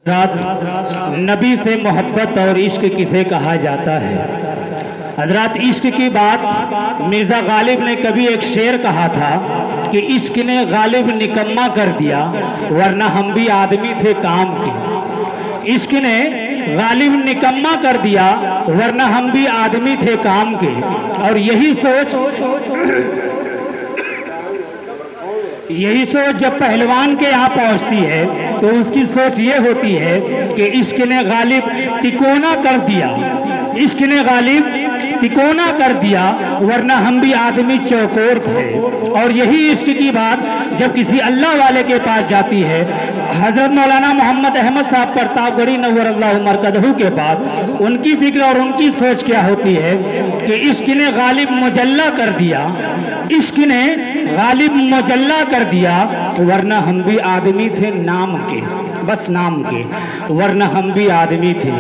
हज़रात नबी से मोहब्बत और इश्क किसे कहा जाता है। हज़रात इश्क की बात मिर्ज़ा गालिब ने कभी एक शेर कहा था कि इश्क ने गालिब निकम्मा कर दिया वरना हम भी आदमी थे काम के। इश्क ने गालिब निकम्मा कर दिया वरना हम भी आदमी थे काम के। और यही सोच जब पहलवान के यहाँ पहुँचती है तो उसकी सोच ये होती है कि इश्क ने गालिब तिकोना कर दिया, इश्क ने गालिब तिकोना कर दिया वरना हम भी आदमी चौकोर थे। और यही इश्क की बात जब किसी अल्लाह वाले के पास जाती है, हज़रत मौलाना मोहम्मद अहमद साहब प्रतापगढ़ी नव्वरल्लाहु मरकज़हू के बाद उनकी फिक्र और उनकी सोच क्या होती है कि इश्क ने गालिब मुजल्ला कर दिया, इश्क ने गालिब मुजल्ला कर दिया वरना हम भी आदमी थे नाम के, बस नाम के, वरना हम भी आदमी थे।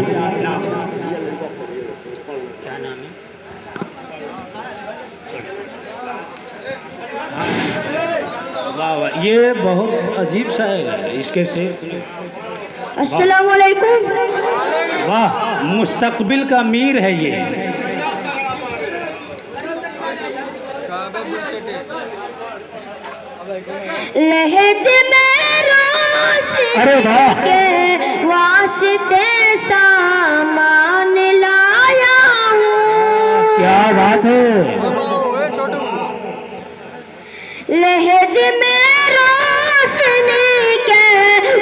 वाह वाह, ये बहुत अजीब सा है इसके से। अस्सलाम वालेकुम। वाह, मुस्तकबिल का मीर है ये। लहद में रोशनी अरे वाह, के वास्ते सामान लाया हूँ। क्या बात है। लहद में रोशनी के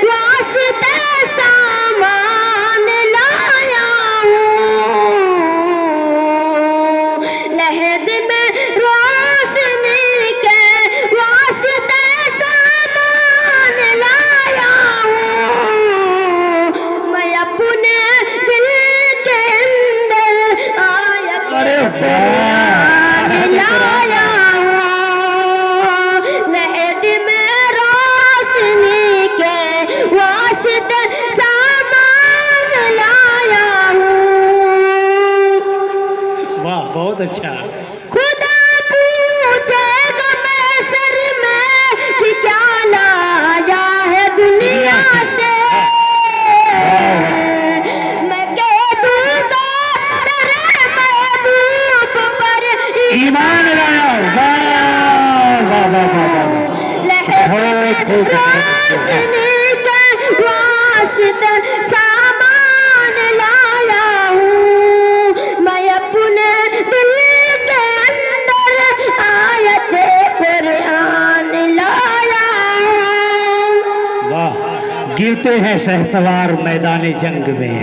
वास्ते सामान लाया हूँ। लहद में रोशनी के वास्ते सामान लाया हूँ। मैं अपने दिल के अंदर आयत अरे कुरान लाया हूँ। लहद में रोशनी के वास्ते सामान लाया हूँ। वाह, बहुत अच्छा। खुदा पूछेगा महशर में कि क्या लाया है दुनिया से। मैं कह दूंगा तेरे महबूब पर ईमान लाया। वाह वाह वाह वाह वाह। लहद में रोशनी के वास्ते सामान लाया हूँ। मैं अपने दिल के अंदर आयत कुरान लाया हूँ। वाह, गिरते हैं शहसवार मैदान जंग में,